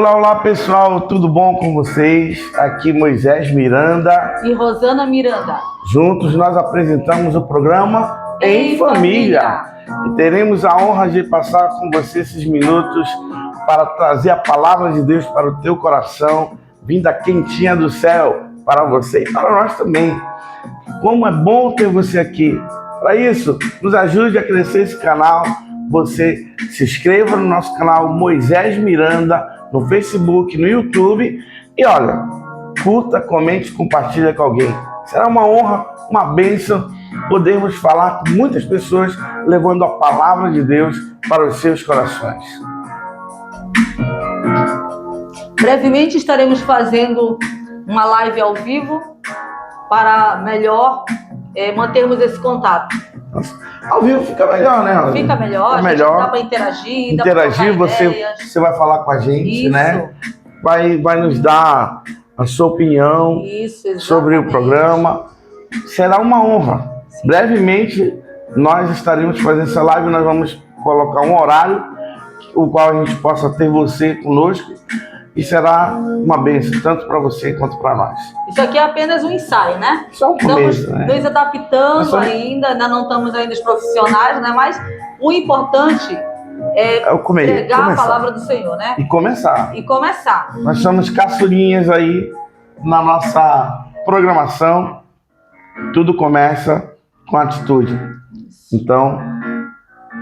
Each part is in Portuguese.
Olá, olá pessoal, tudo bom com vocês? Aqui Moisés Miranda e Rosana Miranda. Juntos nós apresentamos o programa Em Família. E teremos a honra de passar com você esses minutos para trazer a palavra de Deus para o teu coração, vinda quentinha do céu para você e para nós também. Como é bom ter você aqui. Para isso, nos ajude a crescer esse canal. Você se inscreva no nosso canal Moisés Miranda, no Facebook, no YouTube. E olha, curta, comente, compartilha com alguém. Será uma honra, uma bênção podermos falar com muitas pessoas, levando a palavra de Deus para os seus corações. Brevemente estaremos fazendo uma live ao vivo para melhor mantermos esse contato. Nossa, ao vivo fica melhor, né? Fica melhor, melhor. Dá para interagir. Interagir, você vai falar com a gente, isso, né? Vai nos dar a sua opinião sobre o programa. Será uma honra. Sim. Brevemente, nós estaremos fazendo essa live, nós vamos colocar um horário, o qual a gente possa ter você conosco, e será uma bênção, tanto para você quanto para nós. Isso aqui é apenas um ensaio, né? Só um começo, né? Nos adaptando ainda não estamos ainda os profissionais, né? Mas o importante é pregar a palavra do Senhor, né? E começar. Nós somos caçulinhas aí na nossa programação. Tudo começa com atitude. Então,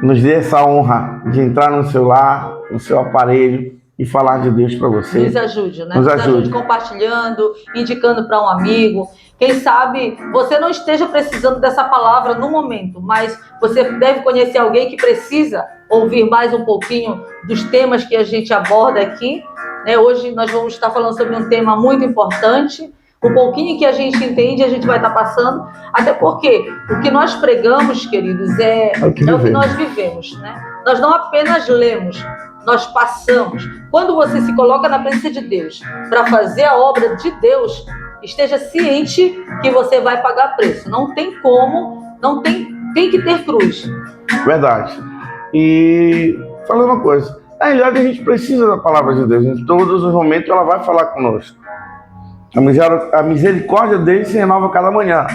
nos dê essa honra de entrar no seu lar, no seu aparelho, e falar de Deus para você. Nos ajude, né? Nos ajude compartilhando, indicando para um amigo. Quem sabe você não esteja precisando dessa palavra no momento, mas você deve conhecer alguém que precisa ouvir mais um pouquinho dos temas que a gente aborda aqui. Né? Hoje nós vamos estar falando sobre um tema muito importante. O pouquinho que a gente entende, a gente vai estar passando. Até porque o que nós pregamos, queridos, é o que nós vivemos. Né? Nós não apenas lemos, nós passamos. Quando você se coloca na presença de Deus para fazer a obra de Deus, esteja ciente que você vai pagar preço. Não tem como, tem que ter cruz. Verdade. E falando uma coisa, na realidade a gente precisa da palavra de Deus. Em todos os momentos ela vai falar conosco. A misericórdia dele se renova cada manhã.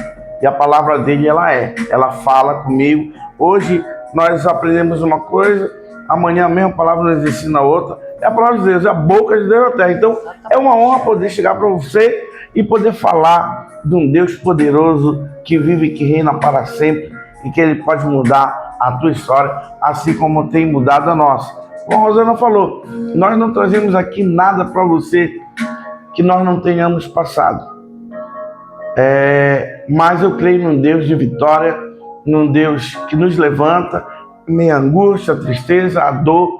E a palavra dele, ela fala comigo. Hoje nós aprendemos uma coisa, amanhã a mesma palavra nos ensina outra. É a palavra de Deus, é a boca de Deus na terra. Então é uma honra poder chegar para você e poder falar de um Deus poderoso que vive e que reina para sempre e que Ele pode mudar a tua história, assim como tem mudado a nossa. Como a Rosana falou, nós não trazemos aqui nada para você que nós não tenhamos passado. Mas eu creio num Deus de vitória, num Deus que nos levanta, minha angústia, a tristeza, a dor,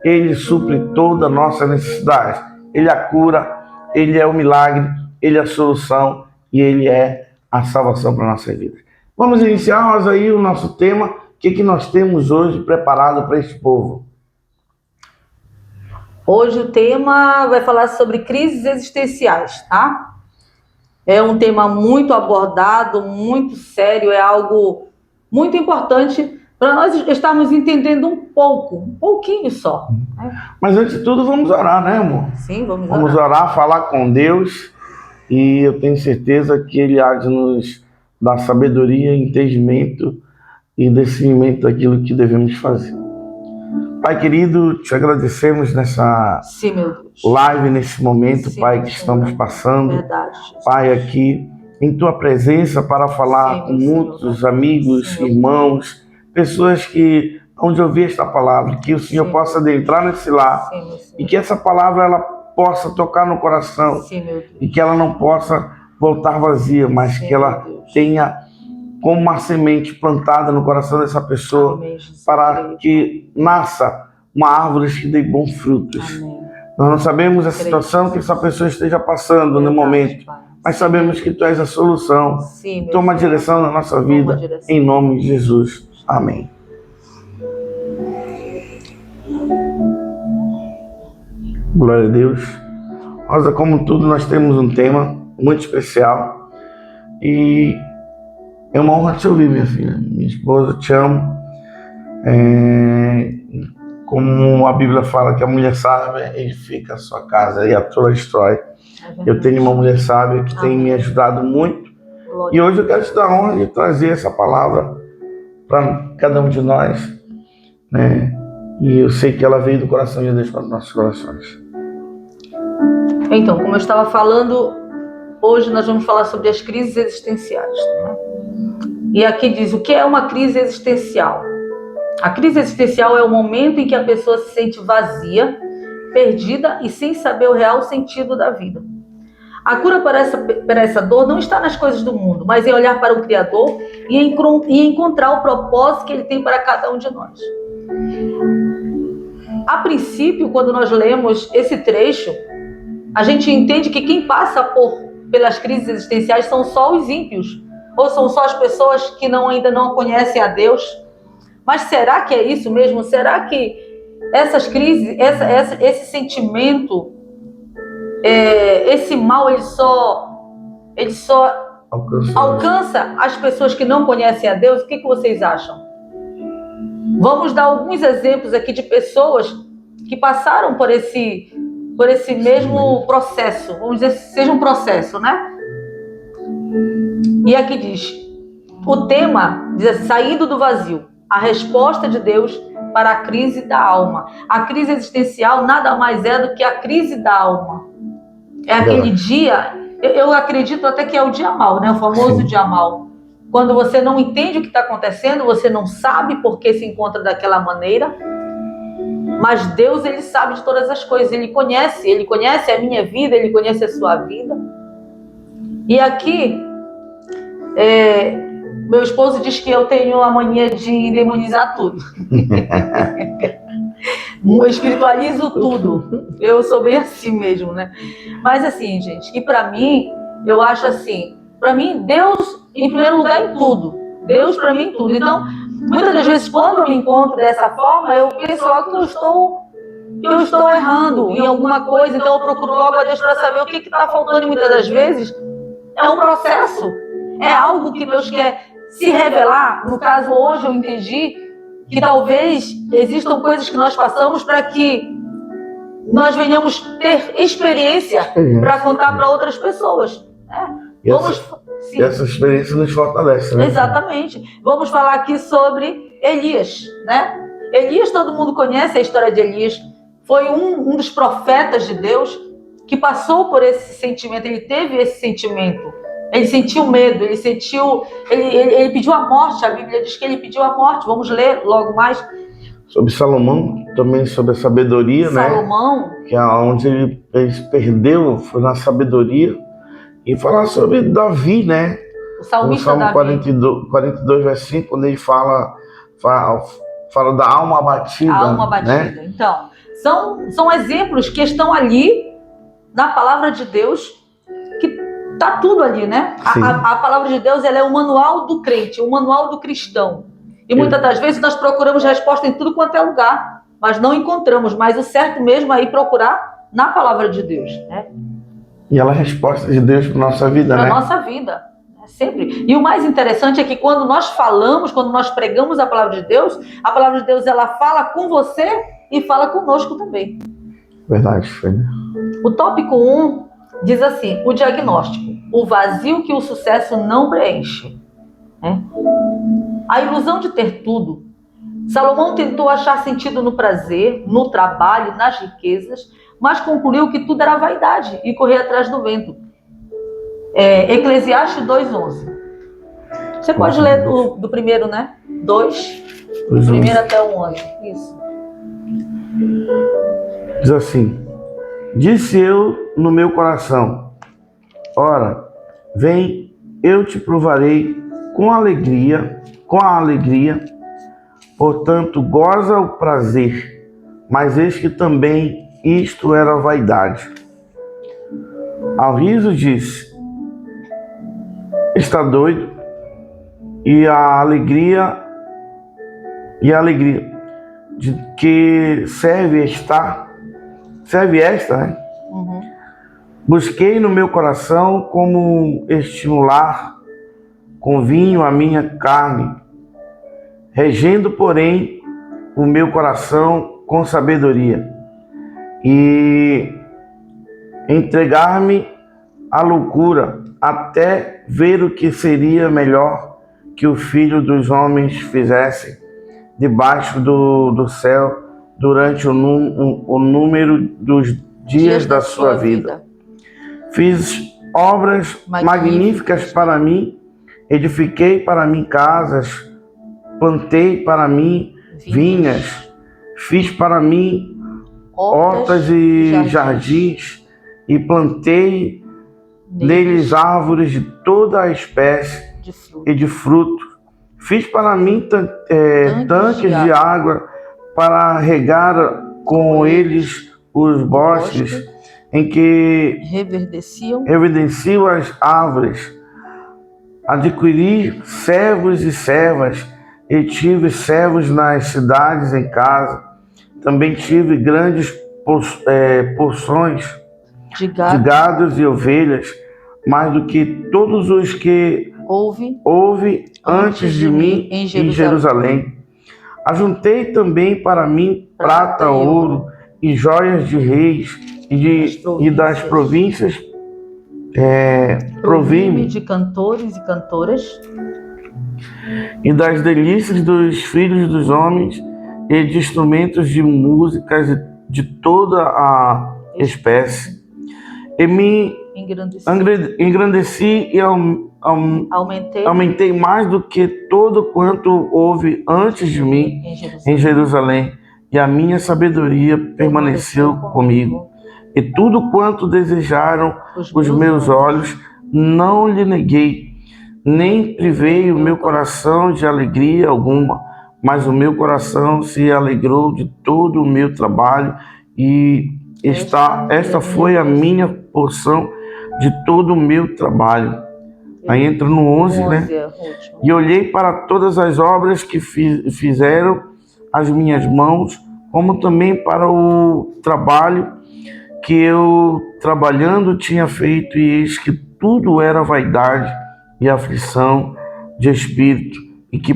Ele supre toda a nossa necessidade. Ele é a cura, Ele é o milagre, Ele é a solução e Ele é a salvação para a nossa vida. Vamos iniciar, Rosa, aí o nosso tema. O que nós temos hoje preparado para este povo? Hoje o tema vai falar sobre crises existenciais, tá? É um tema muito abordado, muito sério, é algo muito importante para nós estarmos entendendo um pouquinho só. Mas antes de tudo, vamos orar, né, amor? Sim, vamos orar. Vamos orar, falar com Deus, e eu tenho certeza que Ele há de nos dar sabedoria, entendimento e discernimento daquilo que devemos fazer. Pai querido, te agradecemos nessa live, nesse momento, Pai, que estamos passando. Verdade, Pai, aqui em Tua presença para falar com muitos amigos, irmãos, pessoas que onde ouvir esta palavra, que o Senhor possa adentrar nesse lar e que essa palavra ela possa tocar no coração e que ela não possa voltar vazia, mas que ela tenha como uma semente plantada no coração dessa pessoa. Amém, para que nasça uma árvore que dê bons frutos. Amém. Nós não sabemos a situação que essa pessoa esteja passando no momento, mas sabemos que Tu és a solução. Toma a direção na nossa vida, em nome de Jesus. Amém. Glória a Deus. Rosa, como tudo, nós temos um tema muito especial e é uma honra te ouvir, minha filha. Minha esposa, te amo. como a Bíblia fala que a mulher sábia edifica a sua casa e a tola destrói. Eu tenho uma mulher sábia que tem me ajudado muito. Glória. E hoje eu quero te dar a honra de trazer essa palavra para cada um de nós, né? E eu sei que ela veio do coração de Deus para os nossos corações. Então, como eu estava falando, hoje nós vamos falar sobre as crises existenciais, né? E aqui diz, o que é uma crise existencial? A crise existencial é o momento em que a pessoa se sente vazia, perdida e sem saber o real sentido da vida. A cura para essa dor não está nas coisas do mundo, mas em olhar para o Criador e encontrar o propósito que Ele tem para cada um de nós. A princípio, quando nós lemos esse trecho, a gente entende que quem passa pelas crises existenciais são só os ímpios, ou são só as pessoas que ainda não conhecem a Deus. Mas será que é isso mesmo? Será que essas crises, esse sentimento, esse mal, ele só alcança as pessoas que não conhecem a Deus? O que vocês acham? Vamos dar alguns exemplos aqui de pessoas que passaram por esse mesmo processo. Vamos dizer que seja um processo, né? E aqui diz, o tema diz assim, saindo do vazio, a resposta de Deus para a crise da alma. A crise existencial nada mais é do que a crise da alma. É aquele dia, eu acredito até que é o dia mal, né? O famoso dia mal. Quando você não entende o que está acontecendo, você não sabe por que se encontra daquela maneira, mas Deus, Ele sabe de todas as coisas, Ele conhece a minha vida, Ele conhece a sua vida. E aqui, meu esposo diz que eu tenho a mania de demonizar tudo. Eu espiritualizo tudo. Eu sou bem assim mesmo, né? Mas assim, gente, e para mim, eu acho assim, para mim, Deus em primeiro lugar em tudo. Deus para mim em tudo. Então, muitas das vezes, quando eu me encontro dessa forma, eu penso logo que eu estou errando em alguma coisa, então eu procuro logo a Deus para saber o que está faltando, e muitas das vezes é um processo, é algo que Deus quer se revelar. No caso, hoje eu entendi que talvez existam coisas que nós passamos para que nós venhamos ter experiência para contar para outras pessoas. Essa experiência nos fortalece, né? Exatamente. Vamos falar aqui sobre Elias, né? Elias, todo mundo conhece a história de Elias. Foi um dos profetas de Deus que passou por esse sentimento. Ele teve esse sentimento. Ele sentiu medo, ele pediu a morte. A Bíblia diz que ele pediu a morte. Vamos ler logo mais. Sobre Salomão, também sobre a sabedoria, Salomão, né? Que é onde ele se perdeu, foi na sabedoria. E falar sobre Davi, né? O salmista no Salmo 42, versículo, quando ele fala da alma abatida. A alma abatida. Né? Então, são exemplos que estão ali na palavra de Deus, que tá tudo ali, né? A palavra de Deus, ela é o manual do crente, o manual do cristão. E muitas das vezes nós procuramos resposta em tudo quanto é lugar, mas não encontramos. Mas o certo mesmo é ir procurar na palavra de Deus, né? E ela é a resposta de Deus para nossa vida, né? Para nossa vida, né? Sempre. E o mais interessante é que quando nós pregamos a palavra de Deus ela fala com você e fala conosco também. Verdade, foi. O tópico 1 diz assim, o diagnóstico, o vazio que o sucesso não preenche. Né? A ilusão de ter tudo. Salomão tentou achar sentido no prazer, no trabalho, nas riquezas, mas concluiu que tudo era vaidade e correr atrás do vento. Eclesiastes 2:11. Você pode ler do primeiro, né? 2, do primeiro até o 11. Isso. Diz assim, disse eu no meu coração, ora, vem, eu te provarei com a alegria, portanto, goza o prazer, mas eis que também isto era vaidade. Ao riso disse, está doido, e a alegria de que serve esta, né? Uhum. Busquei no meu coração como estimular com vinho a minha carne, regendo, porém, o meu coração com sabedoria e entregar-me à loucura até ver o que seria melhor que o Filho dos Homens fizesse debaixo do céu durante o número dos dias da sua vida. Fiz obras magníficas para mim, edifiquei para mim casas, plantei para mim vinhas, fiz para mim hortas e jardins e plantei neles árvores de toda a espécie e de fruto. Fiz para mim tanques de água para regar com eles os bosques em que reverdeciam as árvores. Adquiri servos e servas e tive servos nas cidades em casa. Também tive grandes porções de gados e ovelhas, mais do que todos os que houve antes de mim em Jerusalém. Ajuntei também para mim prata, ouro e joias de reis e das províncias. Provi-me de cantores e cantoras e das delícias dos filhos dos homens e de instrumentos de músicas de toda a espécie. E me engrandeci e aumentei mais do que todo quanto houve antes de mim em Jerusalém, e a minha sabedoria permaneceu comigo. E tudo quanto desejaram os meus olhos, não lhe neguei, nem privei o meu coração de alegria alguma, mas o meu coração se alegrou de todo o meu trabalho, e esta foi a minha porção de todo o meu trabalho. Aí entra no 11, né? E olhei para todas as obras que fizeram as minhas mãos, como também para o trabalho que eu trabalhando tinha feito, e eis que tudo era vaidade e aflição de espírito, e que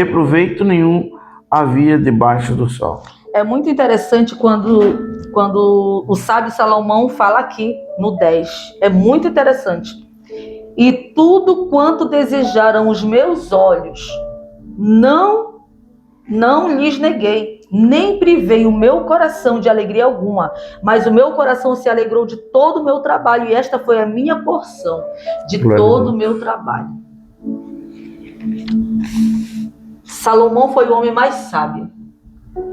proveito nenhum havia debaixo do sol. É muito interessante quando o sábio Salomão fala aqui no 10. É muito interessante. E tudo quanto desejaram os meus olhos, não lhes neguei, nem privei o meu coração de alegria alguma, mas o meu coração se alegrou de todo o meu trabalho, e esta foi a minha porção de todo o meu trabalho. Salomão foi o homem mais sábio.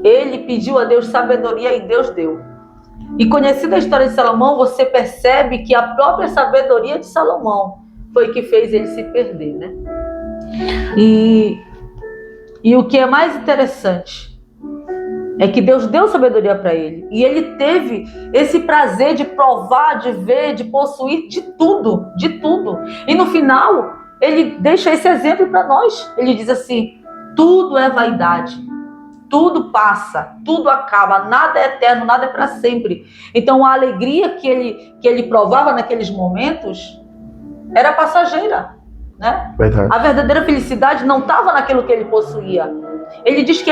Ele pediu a Deus sabedoria e Deus deu. E conhecida a história de Salomão, você percebe que a própria sabedoria de Salomão foi que fez ele se perder, né? E o que é mais interessante é que Deus deu sabedoria para ele. E ele teve esse prazer de provar, de ver, de possuir de tudo, de tudo. E no final, ele deixa esse exemplo para nós. Ele diz assim: tudo é vaidade, tudo passa, tudo acaba, nada é eterno, nada é para sempre. Então a alegria que ele provava naqueles momentos era passageira, né? Verdade. A verdadeira felicidade não estava naquilo que ele possuía. Ele diz que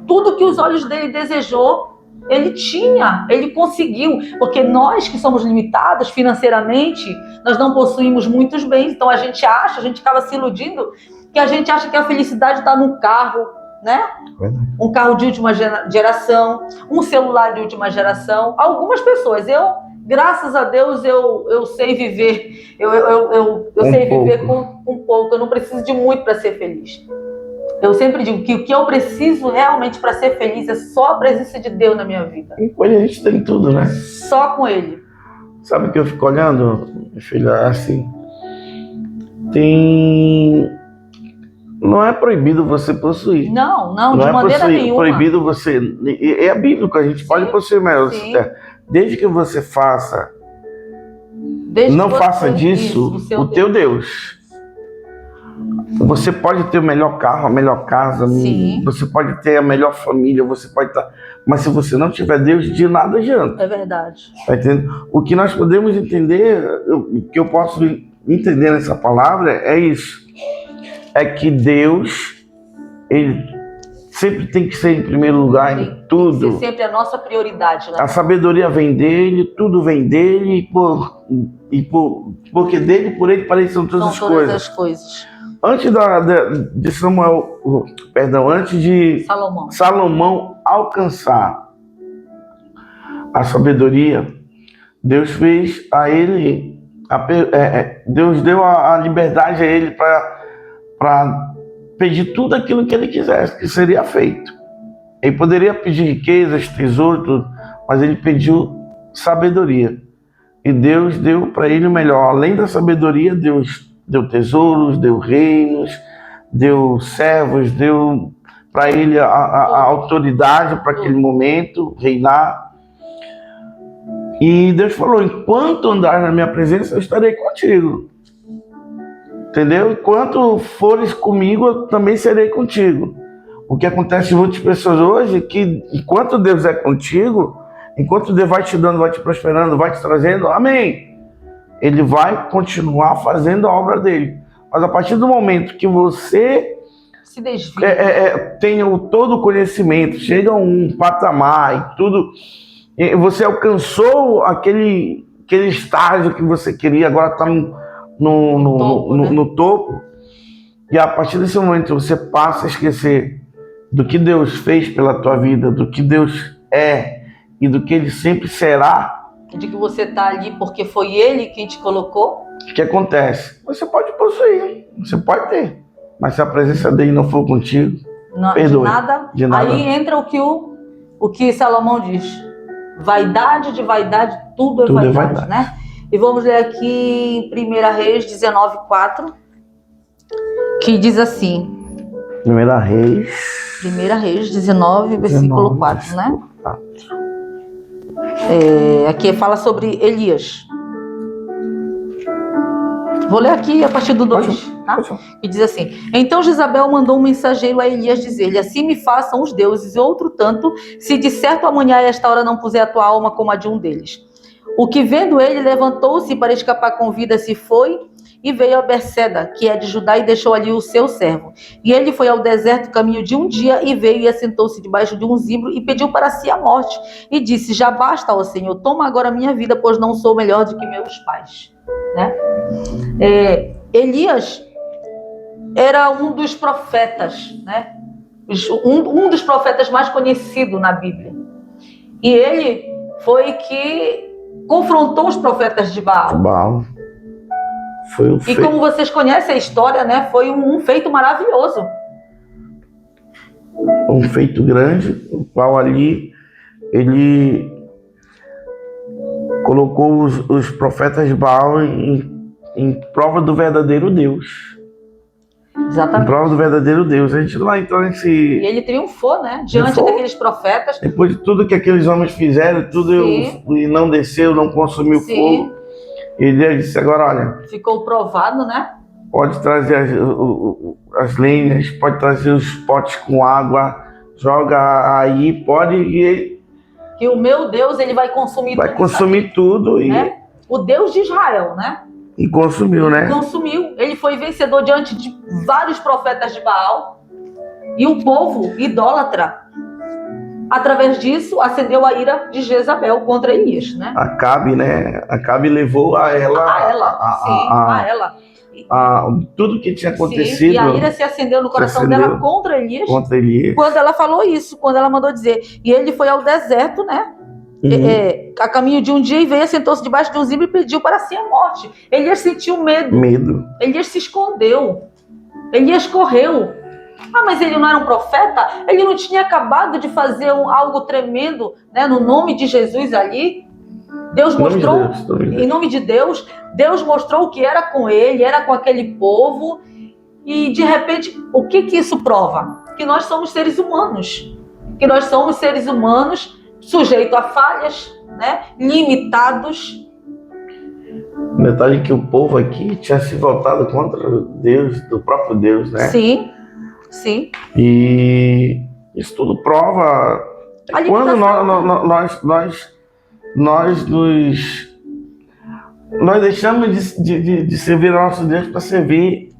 tudo que os olhos dele desejou, ele tinha, ele conseguiu, porque nós que somos limitados financeiramente, nós não possuímos muitos bens, então a gente acaba se iludindo, que a gente acha que a felicidade está num carro, né? Verdade. Um carro de última geração, um celular de última geração. Algumas pessoas, graças a Deus, eu sei viver, eu sei viver com pouco, eu não preciso de muito para ser feliz. Eu sempre digo que o que eu preciso realmente para ser feliz é só a presença de Deus na minha vida. E com ele a gente tem tudo, né? Só com ele. Sabe o que eu fico olhando, minha filha? Assim, não é proibido você possuir. Não, de maneira nenhuma. Proibido você. É bíblico, a gente pode possuir, mas desde que você faça. Não faça disso o teu Deus. Você pode ter o melhor carro, a melhor casa, você pode ter a melhor família, você pode estar. Mas se você não tiver Deus, de nada adianta. É verdade. Tá entendendo? O que nós podemos entender, o que eu posso entender nessa palavra é isso. É que Deus, ele sempre tem que ser em primeiro lugar Sim. em tudo. Ser sempre a nossa prioridade, né? A sabedoria vem dele, tudo vem dele, porque dele, por ele, para ele são todas São as todas coisas. as coisas. Antes de Samuel, antes de Salomão alcançar a sabedoria, Deus fez a ele, Deus deu a liberdade a ele para pedir tudo aquilo que ele quisesse, que seria feito. Ele poderia pedir riquezas, tesouros, tudo, mas ele pediu sabedoria. E Deus deu para ele o melhor. Além da sabedoria, Deus deu tesouros, deu reinos, deu servos, deu para ele a autoridade para aquele momento, reinar. E Deus falou, enquanto andares na minha presença, eu estarei contigo. Entendeu? Enquanto fores comigo, eu também serei contigo. O que acontece em muitas pessoas hoje é que enquanto Deus é contigo, enquanto Deus vai te dando, vai te prosperando, vai te trazendo, amém. Ele vai continuar fazendo a obra dele. Mas a partir do momento que você se desvia, tenha todo o conhecimento, chega a um patamar e tudo, e você alcançou aquele estágio que você queria, agora está no topo, e a partir desse momento você passa a esquecer do que Deus fez pela tua vida, do que Deus é e do que Ele sempre será. De que você está ali porque foi Ele quem te colocou. O que acontece? Você pode possuir, você pode ter, mas se a presença dele não for contigo, não, perdoe. De nada. Aí entra o que Salomão diz: vaidade de vaidade, tudo é vaidade, né? E vamos ler aqui em 1 Reis 19:4, que diz assim. 1 Reis 19, versículo 4, né? Aqui fala sobre Elias. Vou ler aqui a partir do 2, tá? E diz assim: então Jezabel mandou um mensageiro a Elias dizer-lhe: assim me façam os deuses, e outro tanto, se de certo amanhã a esta hora não puser a tua alma como a de um deles. O que vendo ele, levantou-se para escapar com vida, se foi e veio a Berseba, que é de Judá, e deixou ali o seu servo. E ele foi ao deserto caminho de um dia, e veio e assentou-se debaixo de um zimbro, e pediu para si a morte. E disse: já basta, ó Senhor, toma agora a minha vida, pois não sou melhor do que meus pais. Né? Elias era um dos profetas, né? Um dos profetas mais conhecidos na Bíblia. E ele foi que confrontou os profetas de Baal. Foi e como vocês conhecem a história, né? Foi um feito maravilhoso. Um feito grande, o qual ali ele colocou os profetas de Baal em prova do verdadeiro Deus. Exatamente. Em prova do verdadeiro Deus. A gente lá então nesse... E ele triunfou, né? Diante daqueles profetas. Depois de tudo que aqueles homens fizeram, e não desceu, não consumiu fogo. Ele disse agora, olha... ficou provado, né? Pode trazer as lenhas, pode trazer os potes com água, joga aí, pode... Que o meu Deus, ele vai consumir tudo. Vai consumir tudo. Né? O Deus de Israel, né? E consumiu, né? Consumiu. Ele foi vencedor diante de vários profetas de Baal. E o povo idólatra, através disso, acendeu a ira de Jezabel contra Elias, né? Acabe, né? Acabe levou a ela. Tudo que tinha acontecido. Sim, e a ira se acendeu no coração dela contra Elias. Quando ela falou isso, quando ela mandou dizer. E ele foi ao deserto, né? A caminho de um dia, e veio, sentou-se debaixo de um zimbro e pediu para si a morte. Elias sentiu medo. Elias se escondeu. Elias correu. Mas ele não era um profeta? Ele não tinha acabado de fazer algo tremendo, né, no nome de Jesus ali? Deus mostrou, em nome de Deus, Deus mostrou o que era com ele, era com aquele povo. E de repente, o que isso prova? Que nós somos seres humanos. Que nós somos seres humanos sujeitos a falhas, né, limitados. Detalhe que o povo aqui tinha se voltado contra Deus, do próprio Deus, né? Sim. E isso tudo prova quando nós deixamos de servir ao nosso Deus para servir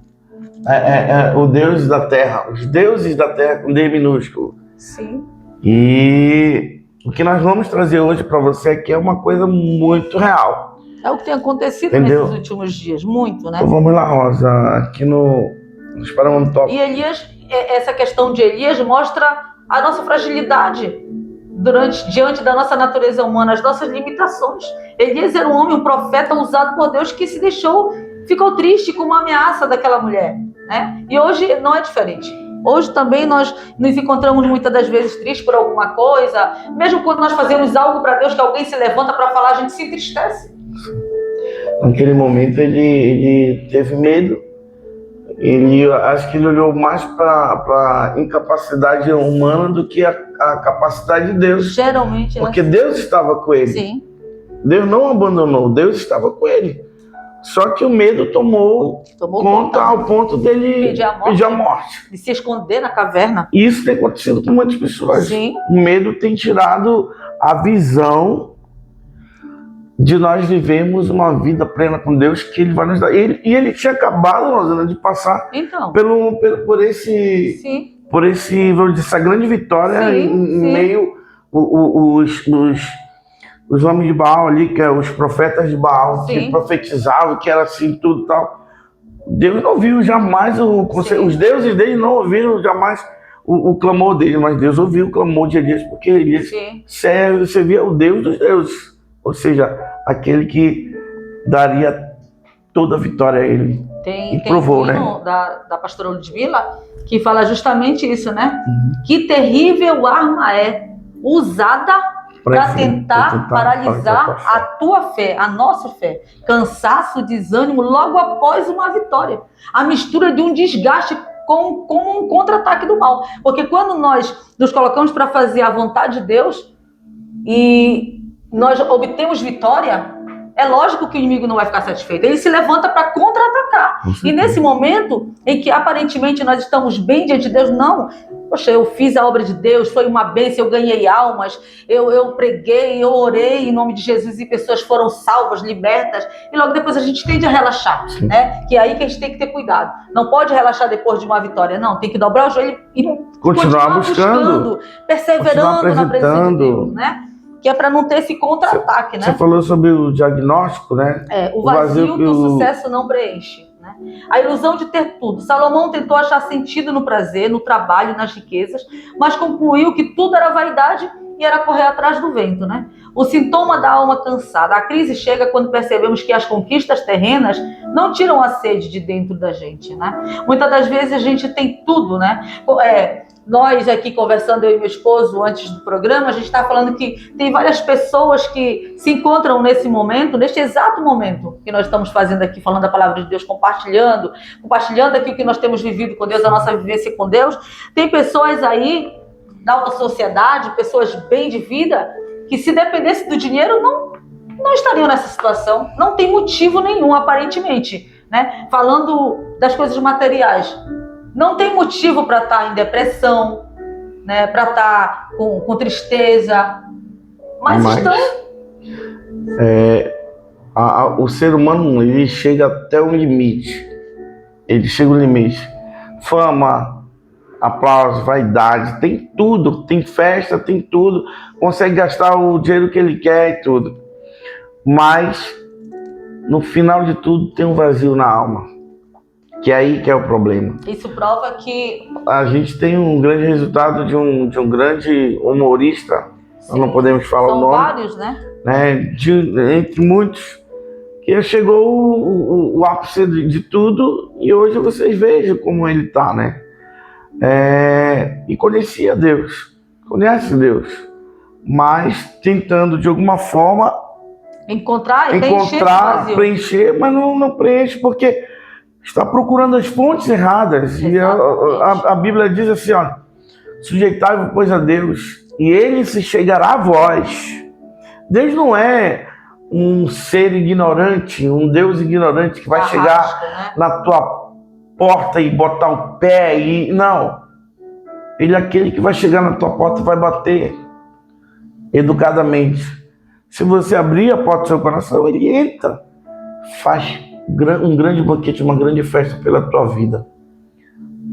O Deus da terra, os deuses da terra com D minúsculo. Sim. E o que nós vamos trazer hoje para você aqui é uma coisa muito real. É o que tem acontecido Entendeu? nesses últimos dias, muito, né? Então vamos lá, Rosa, aqui nos Paramount Top. E Elias, essa questão de Elias mostra a nossa fragilidade diante da nossa natureza humana, as nossas limitações. Elias era um homem, um profeta usado por Deus que ficou triste com uma ameaça daquela mulher, né? E hoje não é diferente. Hoje também nós nos encontramos muitas das vezes tristes por alguma coisa, mesmo quando nós fazemos algo para Deus, que alguém se levanta para falar, a gente se entristece. Naquele momento ele teve medo, acho que ele olhou mais para a incapacidade humana do que a capacidade de Deus. Geralmente, porque Deus estava com ele. Sim. Deus não abandonou, Deus estava com ele. Só que o medo tomou conta ao ponto dele pedir a morte. De se esconder na caverna. Isso tem acontecido com muitas pessoas. Sim. O medo tem tirado a visão de nós vivemos uma vida plena com Deus que Ele vai nos dar. E ele tinha acabado, Rosana, de passar por esse, vamos dizer, essa grande vitória em meio os homens de Baal ali, que é os profetas de Baal, que profetizavam, que era assim, tudo tal. Deus não ouviu jamais os deuses dele não ouviram jamais o clamor dele, mas Deus ouviu o clamor de Elias, porque Elias servia o Deus dos deuses, ou seja, aquele que daria toda a vitória a ele. E provou, né? Da pastora Ludmila, que fala justamente isso, né? Que terrível arma é usada para tentar paralisar a tua fé, a nossa fé. Cansaço, desânimo, logo após uma vitória. A mistura de um desgaste com um contra-ataque do mal. Porque quando nós nos colocamos para fazer a vontade de Deus e nós obtemos vitória, é lógico que o inimigo não vai ficar satisfeito. Ele se levanta para contra-atacar. E nesse momento em que aparentemente nós estamos bem diante de Deus, não. Poxa, eu fiz a obra de Deus, foi uma bênção, eu ganhei almas, eu preguei, eu orei em nome de Jesus e pessoas foram salvas, libertas. E logo depois a gente tende a relaxar, né? Que é aí que a gente tem que ter cuidado. Não pode relaxar depois de uma vitória, não. Tem que dobrar o joelho e continuar buscando, perseverando na presença de Deus, né? Que é para não ter esse contra-ataque, né? Você falou sobre o diagnóstico, né? O vazio que o sucesso não preenche, né? A ilusão de ter tudo. Salomão tentou achar sentido no prazer, no trabalho, nas riquezas, mas concluiu que tudo era vaidade e era correr atrás do vento, né? O sintoma da alma cansada. A crise chega quando percebemos que as conquistas terrenas não tiram a sede de dentro da gente, né? Muitas das vezes a gente tem tudo, né? Nós aqui conversando, eu e meu esposo, antes do programa, a gente está falando que tem várias pessoas que se encontram nesse momento, neste exato momento que nós estamos fazendo aqui, falando a palavra de Deus, compartilhando aqui o que nós temos vivido com Deus, a nossa vivência com Deus. Tem pessoas aí da alta sociedade, pessoas bem de vida, que se dependesse do dinheiro não estariam nessa situação. Não tem motivo nenhum, aparentemente, né? Falando das coisas materiais. Não tem motivo para estar em depressão, né? Para estar com tristeza. Mas estão... o ser humano, ele chega até um limite. Ele chega ao limite. Fama, aplauso, vaidade, tem tudo. Tem festa, tem tudo. Consegue gastar o dinheiro que ele quer e tudo. Mas, no final de tudo, tem um vazio na alma. Que é aí que é o problema. Isso prova que... A gente tem um grande resultado de um grande humorista, nós não podemos falar o nome. São vários, né? Entre muitos, que chegou o ápice de tudo, e hoje vocês vejam como ele está, né? E conhecia Deus, conhece Deus, mas tentando de alguma forma encontrar preencher, mas não preenche porque está procurando as fontes erradas. E a Bíblia diz assim, ó, sujeitai-vos, pois, a Deus, e Ele se chegará a vós. Deus não é um ser ignorante, um Deus ignorante que vai chegar na tua porta e botar o pé e... Não. Ele é aquele que vai chegar na tua porta e vai bater educadamente. Se você abrir a porta do seu coração, ele entra, faz um grande banquete, uma grande festa pela tua vida.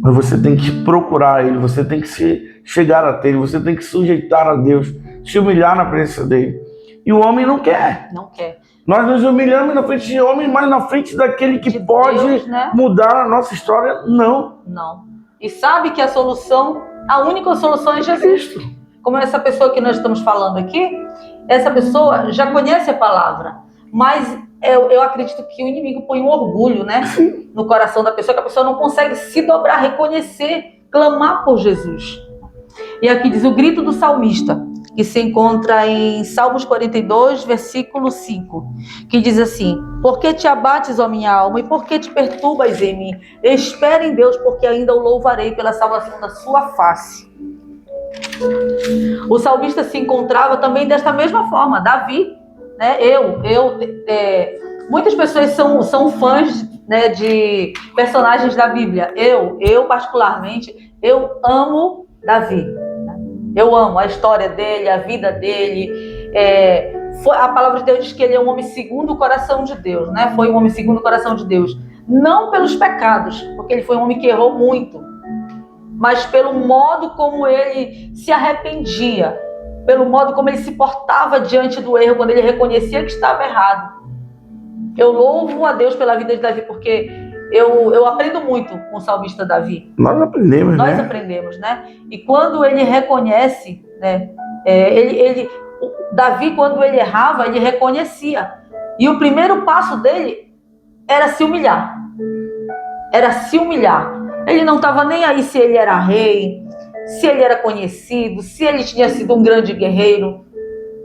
Mas você tem que procurar Ele, você tem que se chegar até Ele, você tem que sujeitar a Deus, se humilhar na presença dEle. E o homem não quer. Não quer. Nós nos humilhamos na frente de homem, mas na frente daquele que De pode Deus, né? mudar a nossa história, não. Não. E sabe que a solução, a única solução é Jesus. Cristo. Como essa pessoa que nós estamos falando aqui, essa pessoa já conhece a palavra, mas eu acredito que o inimigo põe um orgulho, né, no coração da pessoa, que a pessoa não consegue se dobrar, reconhecer, clamar por Jesus. E aqui diz o grito do salmista, que se encontra em Salmos 42, versículo 5, que diz assim: por que te abates, ó minha alma, e por que te perturbas em mim? Espera em Deus, porque ainda o louvarei pela salvação da sua face. O salmista se encontrava também desta mesma forma, Davi, né? Muitas pessoas são fãs, né, de personagens da Bíblia. Eu particularmente, eu amo Davi. Eu amo a história dele, a vida dele. A palavra de Deus diz que ele é um homem segundo o coração de Deus, né? Foi um homem segundo o coração de Deus. Não pelos pecados, porque ele foi um homem que errou muito, mas pelo modo como ele se arrependia, pelo modo como ele se portava diante do erro, quando ele reconhecia que estava errado. Eu louvo a Deus pela vida de Davi, porque eu aprendo muito com o salmista Davi. Nós aprendemos, né? Nós aprendemos, né? E quando ele reconhece, né? Davi, quando ele errava, ele reconhecia. E o primeiro passo dele era se humilhar. Era se humilhar. Ele não estava nem aí se ele era rei, se ele era conhecido, se ele tinha sido um grande guerreiro.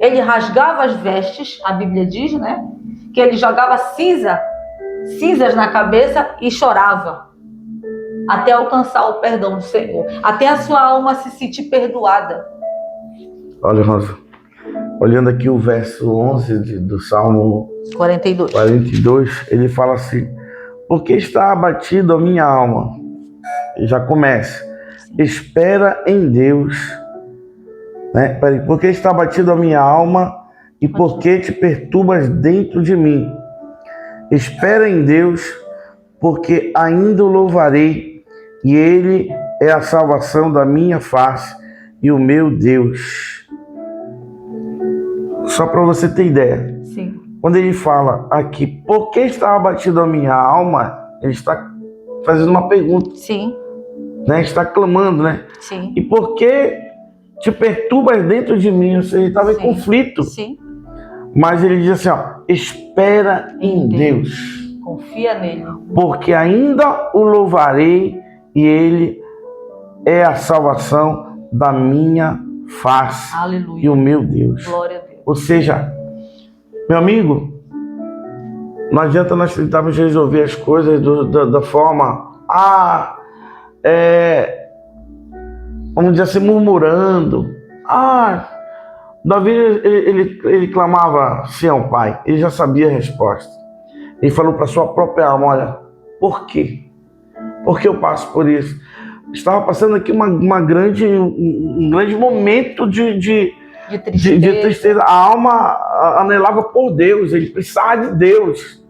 Ele rasgava as vestes, a Bíblia diz, né? Que ele jogava cinzas na cabeça e chorava, até alcançar o perdão do Senhor, até a sua alma se sentir perdoada. Olha, irmãos, olhando aqui o verso 11 do Salmo 42, ele fala assim: por que está abatida a minha alma? E já começa. Espera em Deus. Né? Por que está abatida a minha alma e por que te perturbas dentro de mim? Espera em Deus, porque ainda o louvarei, e Ele é a salvação da minha face e o meu Deus. Só para você ter ideia. Sim. Quando ele fala aqui, por que está abatida a minha alma? Ele está fazendo uma pergunta. Sim. Né? Está clamando, né? Sim. E por que te perturbas dentro de mim? Ou seja, ele estava em conflito. Sim. Mas ele diz assim, ó, espera em Deus. Confia nele. Porque ainda o louvarei e Ele é a salvação da minha face. Aleluia. E o meu Deus. Glória a Deus. Ou seja, meu amigo, não adianta nós tentarmos resolver as coisas da forma, vamos dizer assim, murmurando. Davi, ele clamava sim ao Pai, ele já sabia a resposta. Ele falou para sua própria alma: olha, por quê? Por que eu passo por isso? Estava passando aqui um grande momento de tristeza. A alma anelava por Deus, ele precisava de Deus.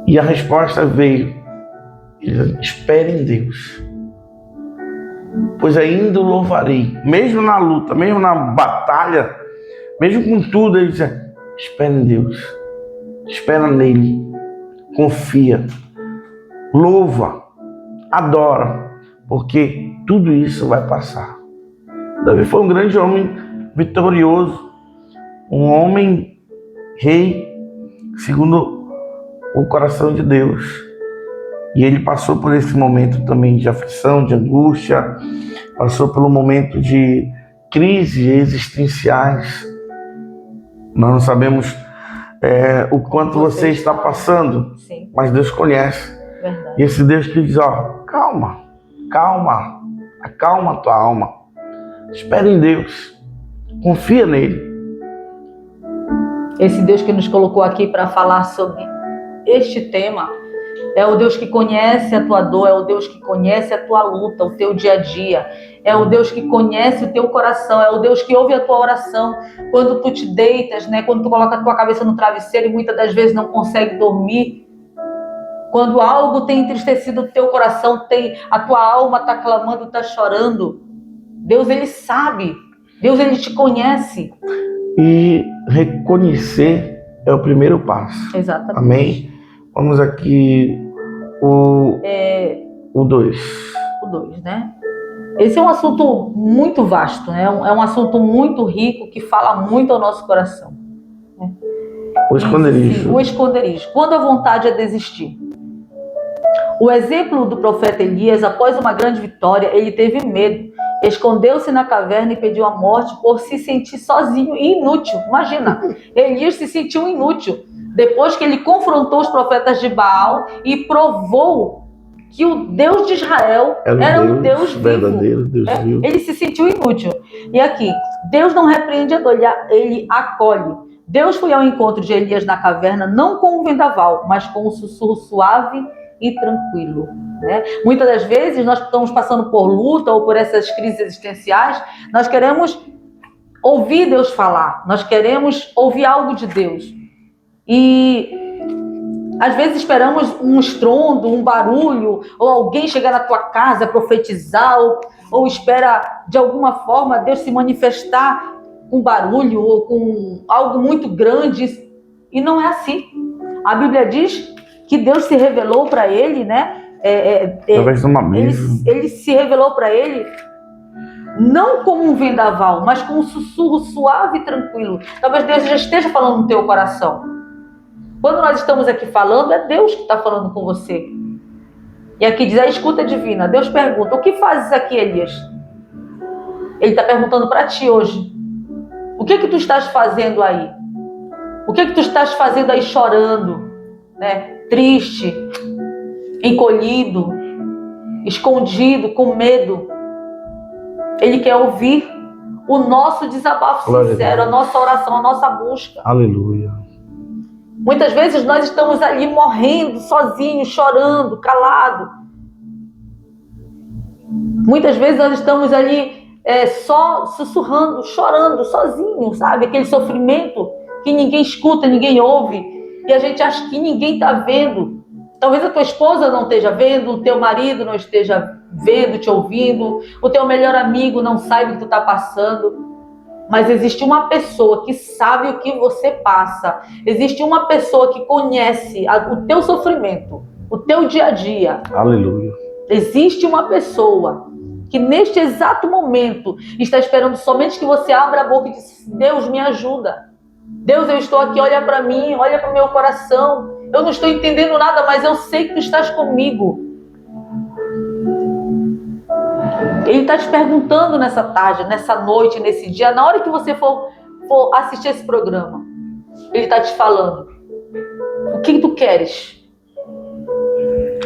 E a resposta veio: espere em Deus, pois ainda o louvarei. Mesmo na luta, mesmo na batalha, mesmo com tudo, ele diz: espere em Deus, espera nele, confia, louva, adora, porque tudo isso vai passar. Davi foi um grande homem vitorioso, um homem rei segundo o coração de Deus. E ele passou por esse momento também de aflição, de angústia, passou pelo momento de crises existenciais. Nós não sabemos o quanto você está passando, Sim. Mas Deus conhece. Verdade. E esse Deus que diz: ó, calma, acalma a tua alma, espera em Deus, confia nele. Esse Deus que nos colocou aqui para falar sobre este tema é o Deus que conhece a tua dor, é o Deus que conhece a tua luta, o teu dia a dia, é o Deus que conhece o teu coração, é o Deus que ouve a tua oração quando tu te deitas, né? Quando tu coloca a tua cabeça no travesseiro e muitas das vezes não consegue dormir. Quando algo tem entristecido o teu coração, a tua alma está clamando, está chorando, Deus, Ele sabe. Deus, Ele te conhece. E reconhecer é o primeiro passo. Exatamente. Amém? Vamos aqui, o 2. O 2, né? Esse é um assunto muito vasto, né? É um assunto muito rico que fala muito ao nosso coração. Né? O esconderijo. O esconderijo. Quando a vontade é desistir. O exemplo do profeta Elias, após uma grande vitória, ele teve medo. Escondeu-se na caverna e pediu a morte por se sentir sozinho e inútil. Imagina, Elias se sentiu inútil. Depois que ele confrontou os profetas de Baal e provou que o Deus de Israel era um Deus verdadeiro, vivo. Deus vivo. Ele se sentiu inútil. E aqui, Deus não repreende a dor, ele acolhe. Deus foi ao encontro de Elias na caverna, não com um vendaval, mas com um sussurro suave e tranquilo. Né? Muitas das vezes nós estamos passando por luta ou por essas crises existenciais, nós queremos ouvir Deus falar, nós queremos ouvir algo de Deus. E às vezes esperamos um estrondo, um barulho, ou alguém chegar na tua casa, profetizar, ou espera de alguma forma Deus se manifestar com barulho ou com algo muito grande. E não é assim. A Bíblia diz que Deus se revelou para ele, né? Através de uma mesa. Ele se revelou para ele não como um vendaval, mas com um sussurro suave e tranquilo. Talvez Deus já esteja falando no teu coração. Quando nós estamos aqui falando, é Deus que está falando com você. E aqui diz a escuta divina. Deus pergunta: o que fazes aqui, Elias? Ele está perguntando para ti hoje. O que tu estás fazendo aí? O que tu estás fazendo aí chorando, né? Triste, encolhido, escondido, com medo? Ele quer ouvir o nosso desabafo sincero, a nossa oração, a nossa busca. Aleluia. Muitas vezes nós estamos ali morrendo, sozinhos, chorando, calado. Muitas vezes nós estamos ali só sussurrando, chorando, sozinhos, sabe? Aquele sofrimento que ninguém escuta, ninguém ouve. E a gente acha que ninguém está vendo. Talvez a tua esposa não esteja vendo, o teu marido não esteja vendo, te ouvindo, o teu melhor amigo não saiba o que tu está passando. Mas existe uma pessoa que sabe o que você passa. Existe uma pessoa que conhece o teu sofrimento, o teu dia a dia. Aleluia. Existe uma pessoa que neste exato momento está esperando somente que você abra a boca e diz: Deus, me ajuda. Deus, eu estou aqui, olha para mim, olha para o meu coração. Eu não estou entendendo nada, mas eu sei que tu estás comigo. Ele está te perguntando nessa tarde, nessa noite, nesse dia, na hora que você for assistir esse programa. Ele está te falando: o que tu queres?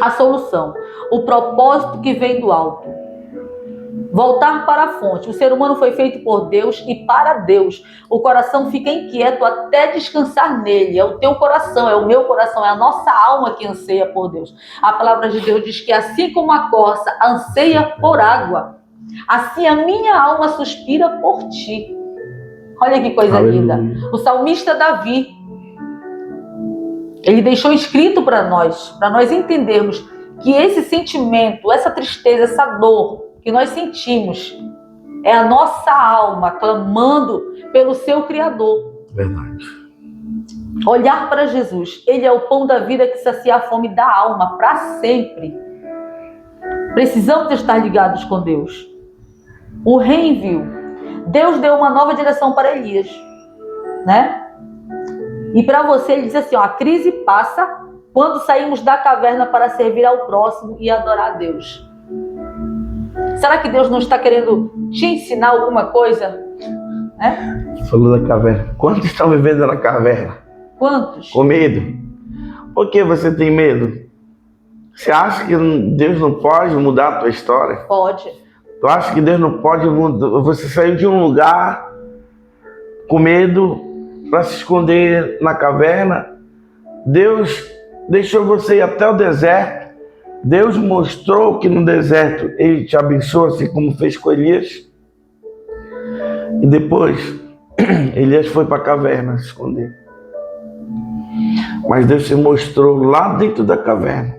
A solução, o propósito que vem do alto. Voltar para a fonte. O ser humano foi feito por Deus e para Deus. O coração fica inquieto até descansar nele. É o teu coração, é o meu coração, é a nossa alma que anseia por Deus. A palavra de Deus diz que assim como a corça anseia por água, assim a minha alma suspira por ti. Olha que coisa linda. O salmista Davi, ele deixou escrito para nós entendermos que esse sentimento, essa tristeza, essa dor que nós sentimos é a nossa alma clamando pelo seu Criador. Verdade. Olhar para Jesus. Ele é o pão da vida que sacia a fome da alma para sempre. Precisamos estar ligados com Deus. O reenvio. Deus deu uma nova direção para Elias, né? E para você ele diz assim, ó, a crise passa quando saímos da caverna para servir ao próximo e adorar a Deus. Será que Deus não está querendo te ensinar alguma coisa? Né? Você falou da caverna. Quantos estão vivendo na caverna? Quantos? Com medo. Por que você tem medo? Você acha que Deus não pode mudar a tua história? Pode. Tu acha que Deus não pode mudar? Você saiu de um lugar com medo para se esconder na caverna. Deus deixou você ir até o deserto. Deus mostrou que no deserto Ele te abençoa, assim como fez com Elias. E depois, Elias foi para a caverna se esconder. Mas Deus se mostrou lá dentro da caverna.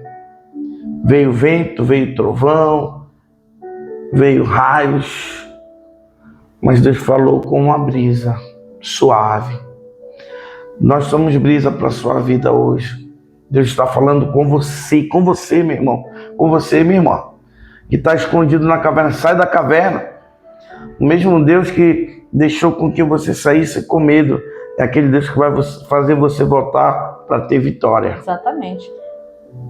Veio vento, veio trovão, veio raios. Mas Deus falou com uma brisa suave. Nós somos brisa para a sua vida hoje. Deus está falando com você, meu irmão, com você, minha irmã, que está escondido na caverna. Sai da caverna. O mesmo Deus que deixou com que você saísse com medo é aquele Deus que vai fazer você voltar para ter vitória. Exatamente.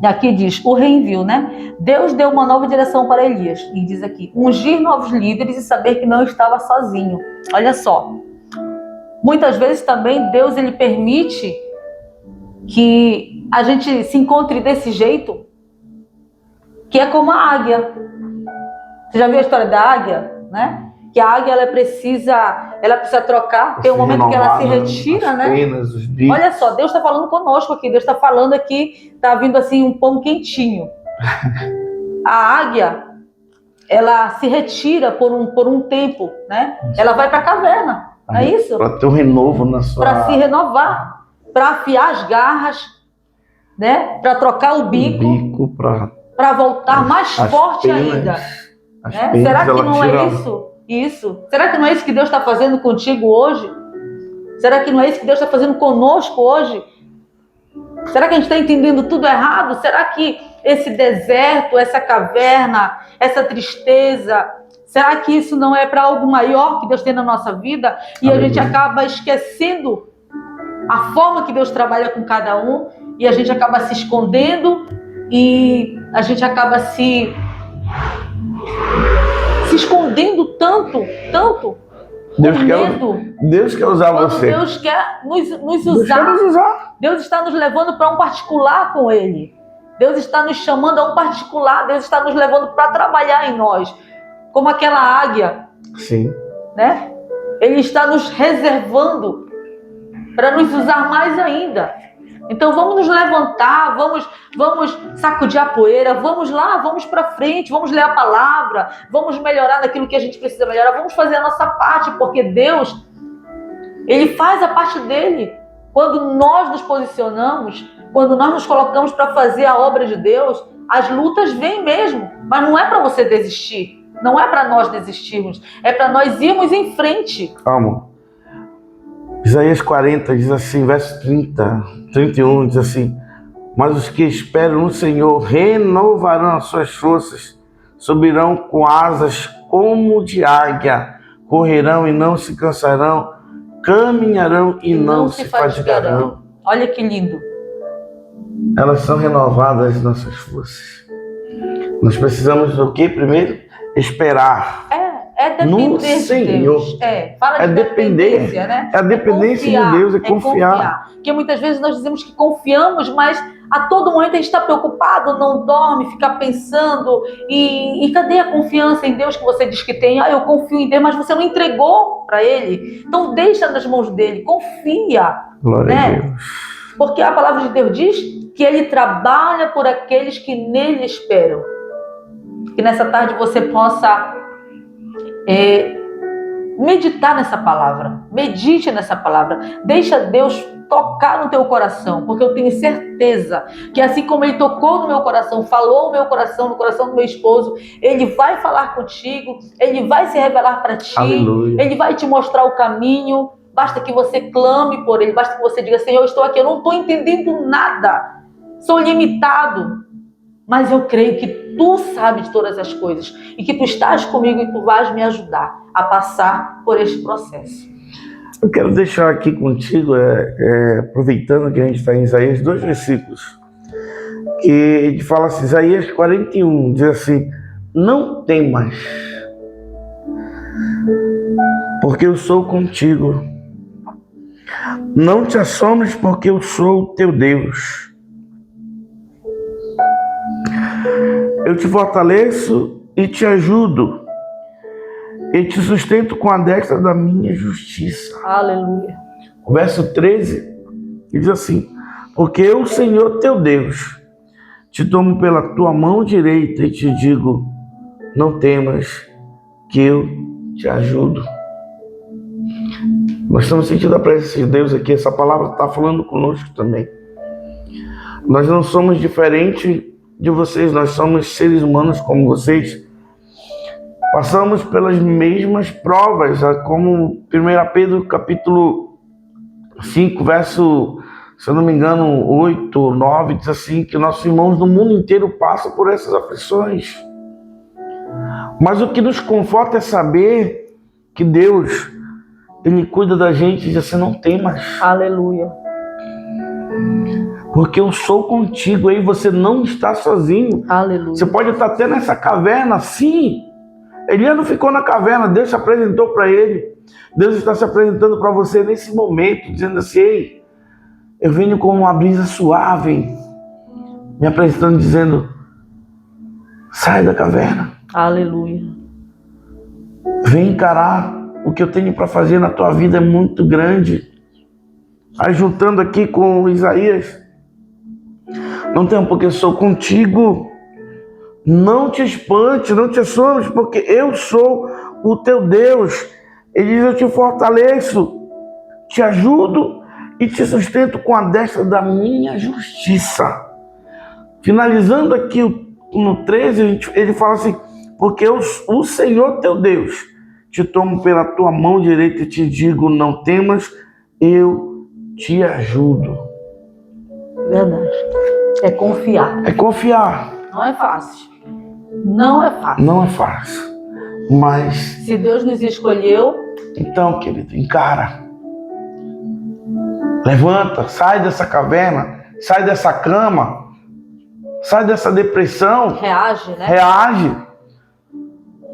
E aqui diz, o reenvio, né? Deus deu uma nova direção para Elias. E diz aqui, ungir novos líderes e saber que não estava sozinho. Olha só. Muitas vezes também Deus ele permite que a gente se encontre desse jeito, que é como a águia. Você já viu a história da águia, né? Que a águia ela precisa trocar, tem um momento que ela se retira, né? Penas, os bicos. Olha só, Deus está falando conosco aqui, Deus está falando aqui, está vindo assim um pão quentinho. A águia, ela se retira por um tempo, né? Ela vai para a caverna, não é isso? Para ter um renovo na sua... Para se renovar, para afiar as garras, né? Para trocar o bico, para voltar mais forte ainda. Né? Será que não é isso? Isso. Será que não é isso que Deus está fazendo contigo hoje? Será que não é isso que Deus está fazendo conosco hoje? Será que a gente está entendendo tudo errado? Será que esse deserto, essa caverna, essa tristeza, será que isso não é para algo maior que Deus tem na nossa vida? E a gente acaba esquecendo a forma que Deus trabalha com cada um e a gente acaba se escondendo e a gente acaba se escondendo tanto. Deus quer usar você. Deus quer nos usar. Deus está nos levando para um particular com Ele. Deus está nos chamando a um particular. Deus está nos levando para trabalhar em nós. Como aquela águia. Sim. Né? Ele está nos reservando para nos usar mais ainda. Então vamos nos levantar, vamos sacudir a poeira, vamos lá, vamos para frente, vamos ler a palavra, vamos melhorar naquilo que a gente precisa melhorar, vamos fazer a nossa parte, porque Deus, Ele faz a parte dele. Quando nós nos posicionamos, quando nós nos colocamos para fazer a obra de Deus, as lutas vêm mesmo, mas não é para você desistir, não é para nós desistirmos, é para nós irmos em frente. Calma. Isaías 40 diz assim, verso 31 diz assim: mas os que esperam no Senhor renovarão as suas forças, subirão com asas como de águia, correrão e não se cansarão, caminharão e não se fatigarão. Olha que lindo. Elas são renovadas nossas forças. Nós precisamos do que primeiro? Esperar. É depender no Senhor. De Deus. Fala de dependência, né? É a dependência de Deus, é confiar. Porque muitas vezes nós dizemos que confiamos, mas a todo momento a gente está preocupado, não dorme, fica pensando. E cadê a confiança em Deus que você diz que tem? Eu confio em Deus, mas você não entregou para Ele. Então deixa nas mãos dele, confia. Glória a Deus. Porque a palavra de Deus diz que Ele trabalha por aqueles que nele esperam. Que nessa tarde você possa meditar nessa palavra, medite nessa palavra, deixa Deus tocar no teu coração, porque eu tenho certeza que assim como Ele tocou no meu coração, falou no meu coração, no coração do meu esposo, Ele vai falar contigo, Ele vai se revelar para ti. Aleluia. Ele vai te mostrar o caminho, basta que você clame por Ele, basta que você diga: Senhor, eu estou aqui, eu não estou entendendo nada, sou limitado, mas eu creio que Tu sabes de todas as coisas e que Tu estás comigo e Tu vais me ajudar a passar por este processo. Eu quero deixar aqui contigo, aproveitando que a gente está em Isaías, 2 versículos, que ele fala assim, Isaías 41, diz assim: não temas, porque eu sou contigo. Não te assombres, porque eu sou o teu Deus. Eu te fortaleço e te ajudo, e te sustento com a destra da minha justiça. Aleluia. O verso 13 diz assim: porque eu, Senhor teu Deus, te tomo pela tua mão direita e te digo: não temas, que eu te ajudo. Nós estamos sentindo a presença de Deus aqui. Essa palavra está falando conosco também. Nós não somos diferentes de vocês, nós somos seres humanos como vocês. Passamos pelas mesmas provas, como 1 Pedro capítulo 5, verso, se eu não me engano, 8, 9, diz assim, que nossos irmãos do mundo inteiro passam por essas aflições. Mas o que nos conforta é saber que Deus, Ele cuida da gente e diz assim, não temas. Aleluia. Porque eu sou contigo, aí você não está sozinho. Aleluia. Você pode estar até nessa caverna, sim. Elias não ficou na caverna, Deus se apresentou para ele. Deus está se apresentando para você nesse momento, dizendo assim, ei, eu venho com uma brisa suave, me apresentando, dizendo, sai da caverna. Aleluia. Vem encarar o que eu tenho para fazer na tua vida, é muito grande. Aí juntando aqui com Isaías, não tem porque eu sou contigo. Não te espante, não te assombres, porque eu sou o teu Deus. Ele diz, eu te fortaleço, te ajudo e te sustento com a destra da minha justiça. Finalizando aqui no 13, ele fala assim, porque o Senhor teu Deus te tomo pela tua mão direita e te digo, não temas, eu te ajudo. Verdade. É confiar. É confiar. Não é fácil. Não é fácil. Não é fácil. Mas, se Deus nos escolheu, então, querido, encara. Levanta, sai dessa caverna, sai dessa cama, sai dessa depressão. reage, né? Reage.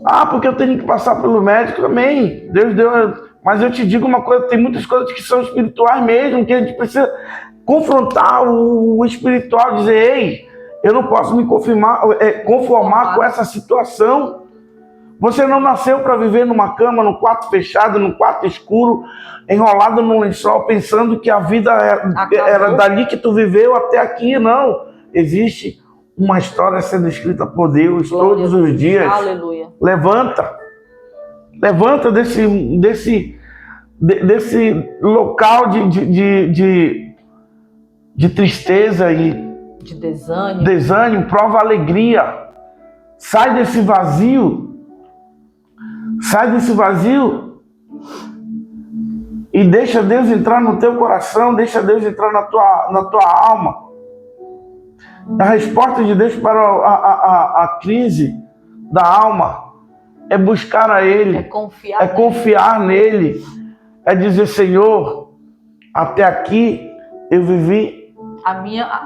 Ah, porque eu tenho que passar pelo médico também. Deus deu. Mas eu te digo uma coisa, tem muitas coisas que são espirituais mesmo, que a gente precisa confrontar o espiritual, dizer, ei, eu não posso me conformar com essa situação. Você não nasceu para viver numa cama, num quarto fechado, num quarto escuro, enrolado num lençol, pensando que a vida era dali que tu viveu até aqui. Não. Existe uma história sendo escrita por Deus todos os dias. Aleluia. Levanta. Levanta desse local de tristeza e de desânimo. Desânimo, prova alegria. Sai desse vazio. Sai desse vazio e deixa Deus entrar no teu coração, deixa Deus entrar na tua alma. A resposta de Deus para a crise da alma é buscar a Ele, é confiar nele, é dizer, Senhor, até aqui eu vivi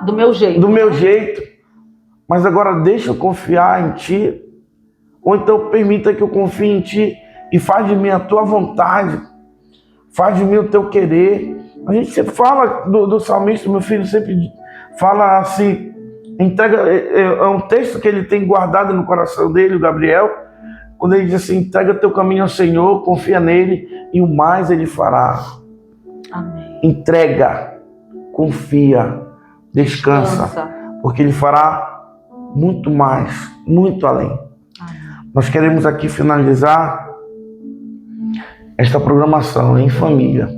do meu jeito. Do meu jeito. Mas agora deixa eu confiar em Ti. Ou então permita que eu confie em Ti e faz de mim a Tua vontade. Faz de mim o Teu querer. A gente sempre fala do salmista, meu filho sempre fala assim, entrega, é um texto que ele tem guardado no coração dele, o Gabriel, quando ele diz assim, entrega teu caminho ao Senhor, confia nele e o mais Ele fará. Amém. Entrega, confia, descansa, porque Ele fará muito mais, muito além. Amém. Nós queremos aqui finalizar esta programação em família,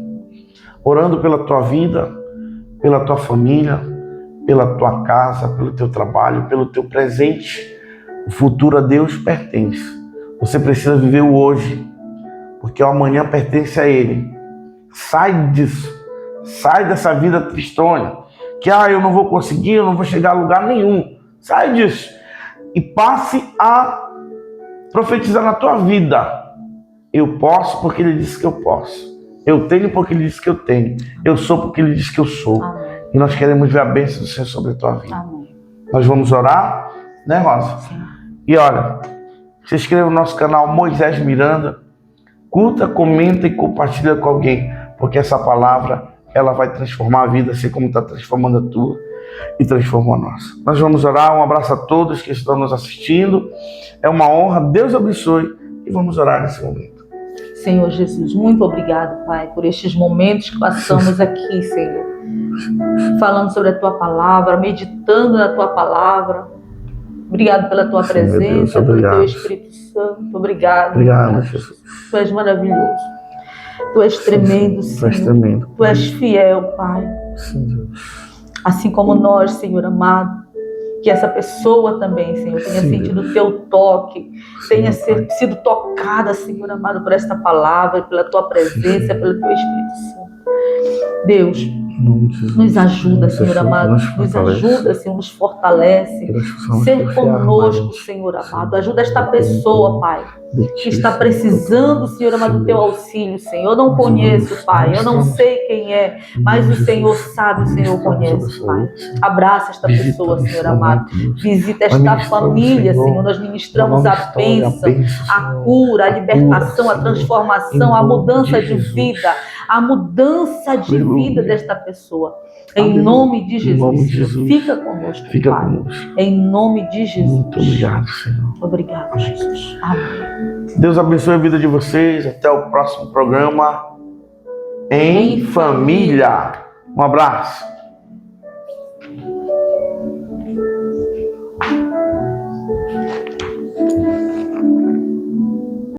orando pela tua vida, pela tua família, pela tua casa, pelo teu trabalho, pelo teu presente. O futuro a Deus pertence. Você precisa viver o hoje, porque o amanhã pertence a Ele. Sai disso. Sai dessa vida tristonha, que eu não vou conseguir, eu não vou chegar a lugar nenhum. Sai disso e passe a profetizar na tua vida. Eu posso porque Ele disse que eu posso. Eu tenho porque Ele disse que eu tenho. Eu sou porque Ele disse que eu sou. Amém. E nós queremos ver a bênção do Senhor sobre a tua vida. Amém. Nós vamos orar, né, Rosa? Sim. E olha, se inscreva no nosso canal Moisés Miranda, curta, comenta e compartilha com alguém, porque essa palavra, ela vai transformar a vida, assim como está transformando a tua e transformou a nossa. Nós vamos orar, um abraço a todos que estão nos assistindo, é uma honra, Deus abençoe e vamos orar nesse momento. Senhor Jesus, muito obrigado, Pai, por estes momentos que passamos aqui, Senhor, falando sobre a Tua palavra, meditando na Tua palavra. Obrigado pela Tua presença, pelo Teu Espírito Santo. Obrigado. Obrigado, Jesus. Tu és maravilhoso. Tu és tremendo, Senhor. Tu és tremendo. Tu és fiel, Pai. Sim, Deus. Assim como nós, Senhor amado, que essa pessoa também, Senhor, tenha Sim, sentido o teu toque, tenha Sim, Pai. sido tocada, Senhor amado, por esta palavra, pela tua presença, pelo teu Espírito Santo. Deus, Em nome de Jesus. nos ajuda, Nos Senhor amado, nos fortalece. ajuda, Senhor, nos fortalece. Que nós possamos Ser confiar conosco, mais, Senhor amado. Senhor, Ajuda esta depender pessoa, Pai, de que Ti, está Senhor, precisando, Senhor amado, do Sim, teu Deus. auxílio, Senhor. Eu não Nós conheço, oramos, Pai, nós eu não estamos- sei quem é, mas o Senhor sabe, o Senhor conhece, Pai. Abraça esta pessoa, Senhor amado. Visita esta família, Senhor. Nós ministramos a bênção, a cura, a libertação, a transformação, a mudança de vida, a mudança de vida desta pessoa. Em nome de Jesus, fica conosco, Fica Pai. conosco. Em nome de Jesus. Muito obrigado, Senhor. Obrigado, Jesus. Amém. Deus abençoe a vida de vocês. Até o próximo programa Em Família. Um abraço.